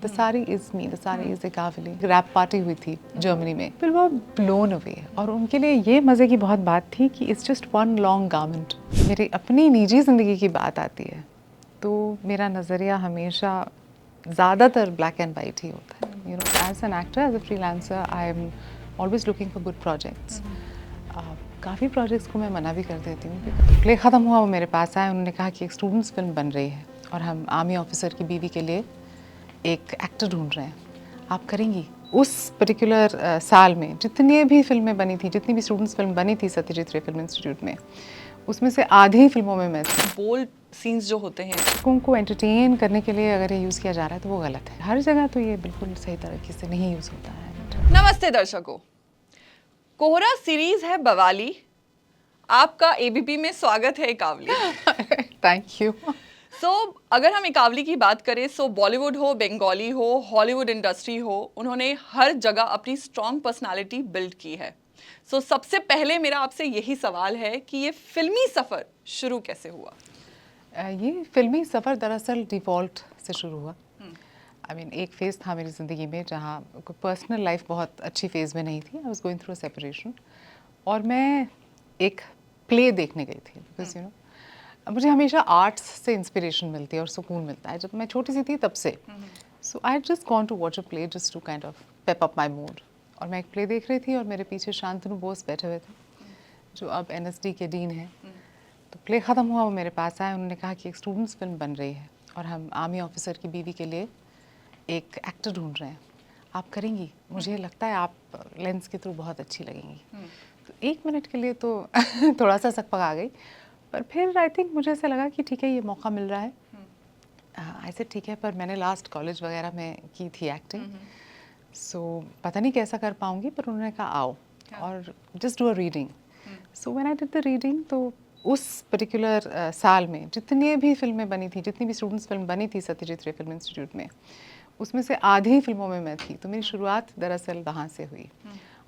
Dasari is me, दसारी is a काफिली wrap party हुई थी जर्मनी में, फिर वो ब्लोन अवे। और उनके लिए ये मज़े की बहुत बात थी कि it's just one long garment. मेरी अपनी निजी ज़िंदगी की बात आती है तो मेरा नज़रिया हमेशा ज़्यादातर ब्लैक एंड वाइट ही होता है। You know, as an actor, as a freelancer, I am always looking for good projects. काफ़ी प्रोजेक्ट्स को मैं मना भी कर देती हूँ। प्ले ख़त्म हुआ, वो मेरे पास आए, उन्होंने कहा कि एक स्टूडेंट्स फिल्म बन रही है और हम आर्मी ऑफिसर की बीवी के लिए एक एक्टर ढूंढ रहे हैं, आप करेंगी? उस पर्टिकुलर साल में जितनी भी फिल्में बनी थी, जितनी भी स्टूडेंट्स फिल्म बनी थी सत्यजीत रे फिल्म इंस्टीट्यूट में, उसमें से आधी फिल्मों में मैं थी। बोल्ड सीन्स जो होते हैं, लोगों को एंटरटेन करने के लिए अगर ये यूज़ किया जा रहा है तो वो गलत है। हर जगह तो ये बिल्कुल सही तरीके से नहीं यूज़ होता है। नमस्ते दर्शकों, कोहरा सीरीज है बवाली, आपका एबीपी में स्वागत है इकावली। Thank you. अगर हम इकावली की बात करें, बॉलीवुड हो, बंगाली हो, हॉलीवुड इंडस्ट्री हो, उन्होंने हर जगह अपनी स्ट्रॉन्ग पर्सनालिटी बिल्ड की है। सबसे पहले मेरा आपसे यही सवाल है कि ये फिल्मी सफ़र शुरू कैसे हुआ? ये फिल्मी सफ़र दरअसल डिफ़ॉल्ट से शुरू हुआ। आई मीन एक फ़ेज़ था मेरी ज़िंदगी में जहाँ पर्सनल लाइफ बहुत अच्छी फ़ेज़ में नहीं थी। I was going through a separation और मैं एक प्ले देखने गई थी बिकॉज यू नो मुझे हमेशा आर्ट्स से इंस्पिरेशन मिलती है और सुकून मिलता है। जब मैं छोटी सी थी तब से so I just gone to watch a play just to kind of pep up my mood. और मैं एक प्ले देख रही थी और मेरे पीछे शांतनु बोस बैठे हुए थे जो अब NSD के डीन हैं। तो प्ले ख़त्म हुआ, वो मेरे पास आए, उन्होंने कहा कि एक स्टूडेंट्स फिल्म बन रही है और हम आर्मी ऑफिसर की बीवी के लिए एक एक्टर ढूंढ रहे हैं, आप करेंगी? मुझे लगता है आप लेंस के थ्रू बहुत अच्छी लगेंगी। तो 1 मिनट के लिए तो थोड़ा सा सकपका गई, पर फिर आई थिंक मुझे ऐसा लगा कि ठीक है ये मौका मिल रहा है। ऐसे ठीक है, पर मैंने लास्ट कॉलेज वगैरह में की थी एक्टिंग, सो पता नहीं कैसा कर पाऊँगी, पर उन्होंने कहा आओ और just do a reading. So when I did the reading, तो उस पर्टिकुलर साल में जितनी भी फिल्में बनी थी, जितनी भी स्टूडेंट्स फिल्म बनी थी सत्यजीत रे फिल्म इंस्टीट्यूट में, उसमें से आधी फिल्मों में मैं थी। तो मेरी शुरुआत दरअसल वहाँ से हुई।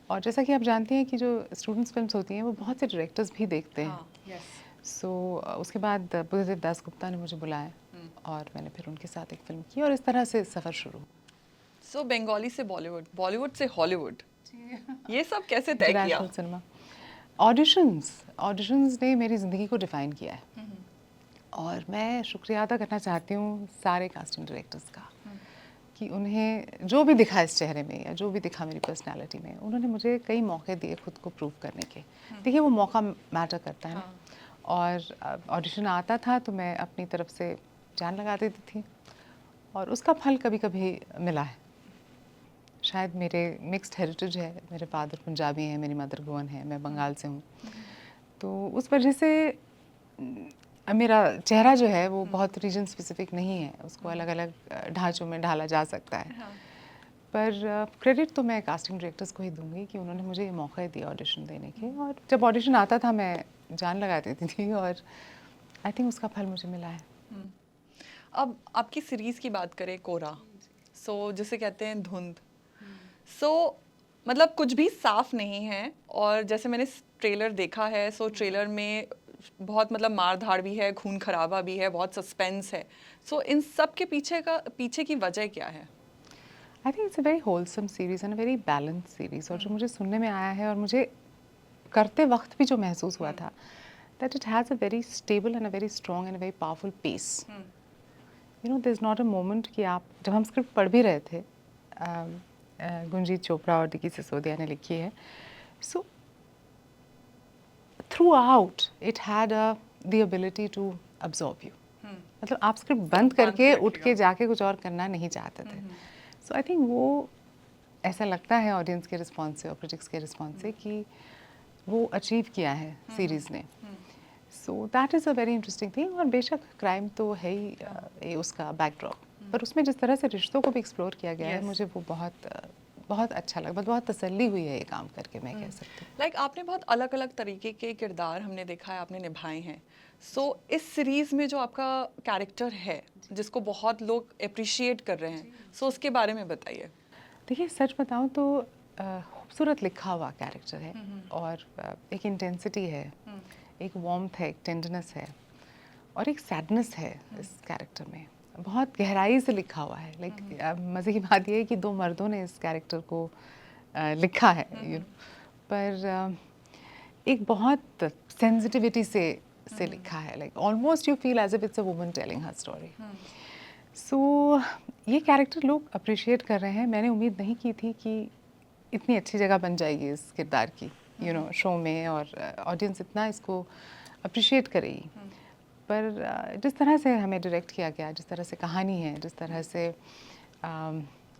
और जैसा कि आप जानती हैं कि जो स्टूडेंट्स फिल्म्स होती हैं वो बहुत से डायरेक्टर्स भी देखते हैं। सो उसके बाद बुद्धदेव दास गुप्ता ने मुझे बुलाया और मैंने फिर उनके साथ एक फिल्म की और इस तरह से सफ़र शुरू। बंगाली से बॉलीवुड, बॉलीवुड से हॉलीवुड, ये सब कैसे तय किया? International cinema. ऑडिशंस ने मेरी ज़िंदगी को डिफ़ाइन किया है और मैं शुक्रिया अदा करना चाहती हूँ सारे कास्टिंग डायरेक्टर्स का कि उन्हें जो भी दिखा इस चेहरे में या जो भी दिखा मेरी पर्सनालिटी में, उन्होंने मुझे कई मौके दिए खुद को प्रूव करने के। देखिए वो मौका मैटर करता है ना। और ऑडिशन आता था तो मैं अपनी तरफ से जान लगा देती थी और उसका फल कभी कभी मिला है। शायद मेरे मिक्स्ड हेरिटेज है, मेरे फादर पंजाबी हैं, मेरी मदर गोवन है, मैं बंगाल से हूँ, तो उस वजह से मेरा चेहरा जो है वो बहुत रीजन स्पेसिफिक नहीं है, उसको अलग अलग ढांचों में ढाला जा सकता है। पर क्रेडिट तो मैं कास्टिंग डायरेक्टर्स को ही दूंगी कि उन्होंने मुझे ये मौका दिए ऑडिशन देने के। और जब ऑडिशन आता था मैं जान लगा देती थी और आई थिंक उसका फल मुझे मिला है। अब आपकी सीरीज़ की बात करें, कोहरा, जिसे कहते हैं धुंध, मतलब कुछ भी साफ नहीं है। और जैसे मैंने ट्रेलर देखा है, ट्रेलर में बहुत मतलब मार धाड़ भी है, खून खराबा भी है, बहुत सस्पेंस है। इन सब के पीछे की वजह क्या है? I think it's a very wholesome series and a very balance series. और जो मुझे सुनने में आया है और मुझे करते वक्त भी जो महसूस हुआ था, that it has a very stable and a very strong and a very powerful pace. You know, there is not a moment कि आप, जब हम स्क्रिप्ट पढ़ भी रहे थे, गुंजीत चोपड़ा और डिकी सिसोदिया ने लिखी है, so throughout it had the ability to absorb you. मतलब आप स्क्रिप्ट बंद करके उठ के जाके कुछ और करना नहीं चाहते थे। सो आई थिंक वो ऐसा लगता है ऑडियंस के रिस्पॉन्स से और क्रिटिक्स के रिस्पॉन्स से कि वो अचीव किया है सीरीज़ ने। So that is a very interesting thing. और बेशक क्राइम तो है ही उसका बैकड्रॉप, पर उसमें जिस तरह से रिश्तों को भी एक्सप्लोर किया गया है, मुझे वो बहुत अच्छा लगा, बहुत तसल्ली हुई है ये काम करके, मैं कह सकती हूँ। लाइक आपने बहुत अलग अलग तरीके के किरदार हमने देखा है, आपने निभाए हैं। इस सीरीज़ में जो आपका कैरेक्टर है जिसको बहुत लोग अप्रिशिएट कर रहे हैं, उसके बारे में बताइए। देखिए सच बताऊँ तो खूबसूरत लिखा हुआ कैरेक्टर है और एक इंटेंसिटी है, एक वार्मथ है, एक टेंडरनेस है और एक सैडनेस है इस कैरेक्टर में। बहुत गहराई से लिखा हुआ है। लाइक मज़े की बात ये है कि 2 मर्दों ने इस कैरेक्टर को लिखा है, यू नो, पर एक बहुत सेंसिटिविटी से लिखा है। Like almost you feel as if it's a woman telling her story. So ये कैरेक्टर लोग अप्रिशिएट कर रहे हैं। मैंने उम्मीद नहीं की थी कि इतनी अच्छी जगह बन जाएगी इस किरदार की, यू नो, शो में, और ऑडियंस इतना इसको अप्रिशिएट करेगी। पर जिस तरह से हमें डायरेक्ट किया गया, जिस तरह से कहानी है, जिस तरह से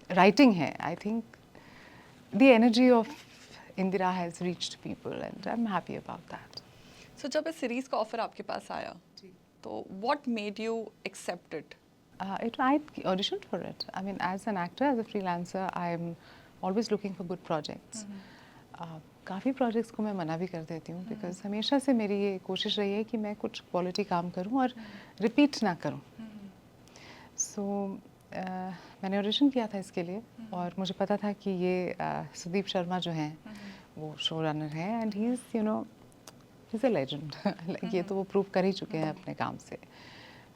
राइटिंग है, I think the energy of Indira has reached people and I am happy about that. So जब इस सीरीज का ऑफर आपके पास आया तो what made you accept it? I auditioned for it. I mean, as an actor, as a freelancer, I'm always looking for good projects. काफ़ी projects को मैं मना भी कर देती हूँ, बिकॉज हमेशा से मेरी ये कोशिश रही है कि मैं कुछ क्वालिटी काम करूँ और रिपीट ना करूँ। सो मैंने ऑडिशन किया था इसके लिए, और मुझे पता था कि ये सुदीप शर्मा जो हैं वो शो रनर हैं, and he is, you know, he is a legend. ये तो वो प्रूव कर ही चुके हैं अपने काम से।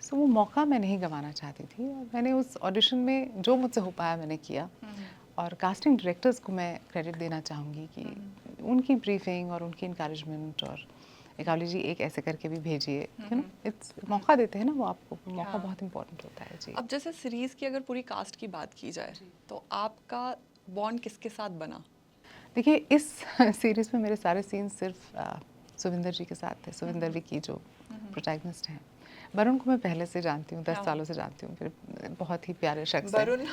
सो वो मौका मैं नहीं गंवाना चाहती थी, और मैंने उस ऑडिशन में जो मुझसे हो पाया मैंने किया। और कास्टिंग डायरेक्टर्स को मैं क्रेडिट देना चाहूँगी कि उनकी ब्रीफिंग और उनकी इंकरेजमेंट, और एकावली जी एक ऐसे करके भी भेजिए, यू नो, इट्स मौका देते हैं ना वो आपको, मौका बहुत इंपॉर्टेंट होता है। जी, अब जैसे सीरीज की अगर पूरी कास्ट की बात की जाए तो आपका बॉन्ड किसके साथ बना? देखिए, इस सीरीज़ में मेरे सारे सीन सिर्फ सुविंदर जी के साथ थे। सुविंदर विकी जो प्रोटैगनिस्ट हैं। वरुण को मैं पहले से जानती हूँ, 10 सालों से जानती हूँ, फिर बहुत ही प्यारे शख्स हैं। वरुण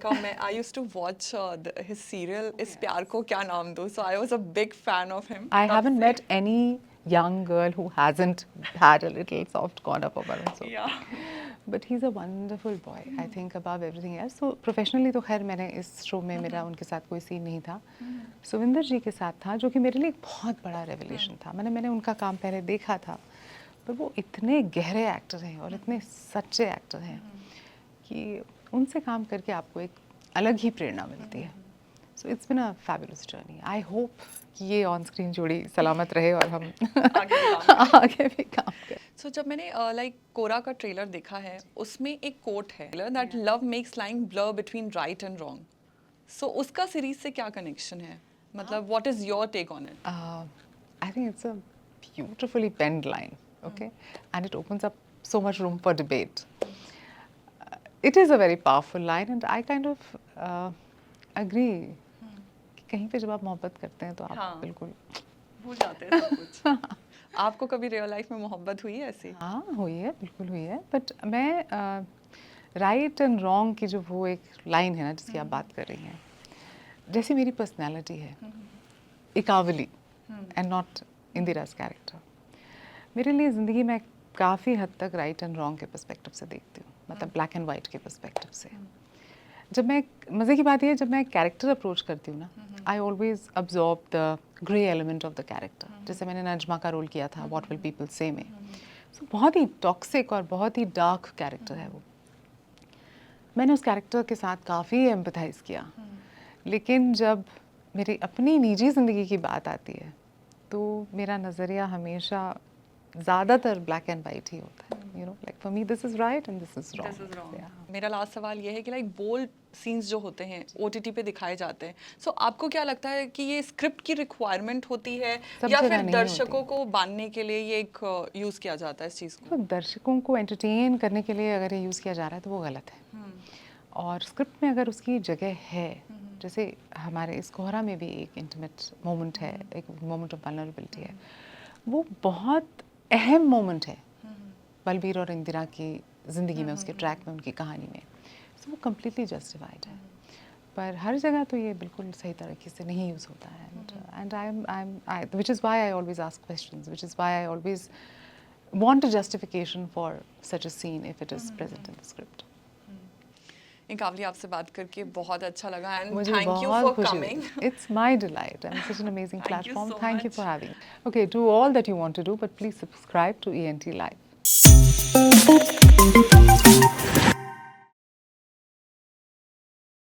का मैं I used to watch his serial Iss Pyaar Ko Kya Naam Doon, so I was a big fan of him. I haven't met any young girl who hasn't had a little soft corner for Varun. So. Yeah. But he's a wonderful boy, I think, above everything else. So professionally तो खैर मैंने इस show में मेरा उनके साथ कोई scene नहीं था। सुविंदर जी के साथ था, जो कि मेरे लिए एक बहुत बड़ा रेवलेशन था। मैंने उनका काम पहले देखा था, पर वो इतने गहरे एक्टर हैं और इतने सच्चे एक्टर हैं कि उनसे काम करके आपको एक अलग ही प्रेरणा मिलती है। So it's been a fabulous journey. I hope कि ये ऑन स्क्रीन जोड़ी सलामत रहे और हम आगे भी काम करें। सो जब मैंने लाइक कोरा का ट्रेलर देखा है, उसमें एक कोट है that love makes line blur between right and wrong. So उसका सीरीज से क्या कनेक्शन है? मतलब what is your take on it? I think it's a beautifully penned line, okay? And it opens up so much room for debate. It is a very powerful line, and I kind of agree कि कहीं पे जब आप मोहब्बत करते हैं तो आप बिल्कुल भूल जाते हैं सब कुछ। आपको कभी रियल लाइफ में मोहब्बत हुई है ऐसी? हाँ, हुई है, बिल्कुल हुई है। बट मैं राइट एंड रॉन्ग की जो वो एक लाइन है ना जिसकी आप बात कर रही हैं, जैसी मेरी पर्सनैलिटी है, इकावली एंड नॉट इंदिरा's कैरेक्टर, मेरे लिए ज़िंदगी में काफ़ी हद तक राइट एंड रॉन्ग के पर्सपेक्टिव से देखती हूँ, मतलब ब्लैक एंड वाइट के पर्सपेक्टिव से। जब मैं, मज़े की बात ये है, जब मैं कैरेक्टर अप्रोच करती हूँ ना, I always absorb the grey element of the character. जैसे मैंने नजमा का रोल किया था व्हाट विल पीपल से में, सो बहुत ही टॉक्सिक और बहुत ही डार्क कैरेक्टर है वो। मैंने उस कैरेक्टर के साथ काफ़ी एम्पथाइज़ किया, लेकिन जब मेरी अपनी निजी ज़िंदगी की बात आती है तो मेरा नज़रिया हमेशा ज़्यादातर ब्लैक एंड वाइट ही होता है। You no, like for me this is right and this is wrong. मेरा लास्ट सवाल ये है कि लाइक बोल्ड सीन्स जो होते हैं ओटीटी पे दिखाए जाते हैं, सो आपको क्या लगता है कि ये स्क्रिप्ट की रिक्वायरमेंट होती है या फिर दर्शकों को बांधने के लिए ये एक यूज़ किया जाता है इस चीज़ को? तो दर्शकों को एंटरटेन करने के लिए अगर ये यूज़ किया जा रहा है तो वो गलत है। और स्क्रिप्ट में अगर उसकी जगह है, जैसे हमारे इस कोहरा में भी एक इंटीमेट मोमेंट है, एक मोमेंट ऑफ वल्नरेबिलिटी है, वो बहुत अहम मोमेंट है बलबीर और इंदिरा की ज़िंदगी में, उसके ट्रैक में, उनकी कहानी में, सो वो कम्प्लीटली जस्टिफाइड है। पर हर जगह तो ये बिल्कुल सही तरीके से नहीं यूज़ होता है, and I which is why I always ask questions, which is why I always want a justification for such a scene if it is present in the script. इकावली, आपसे बात करके बहुत अच्छा लगा एंड मुझे थैंक यू बहुत for खुशी coming. हुई। It's my delight and such an amazing Thank you platform. so Thank you much. for having me. Okay, do all that you want to do, but please subscribe to ENT Live.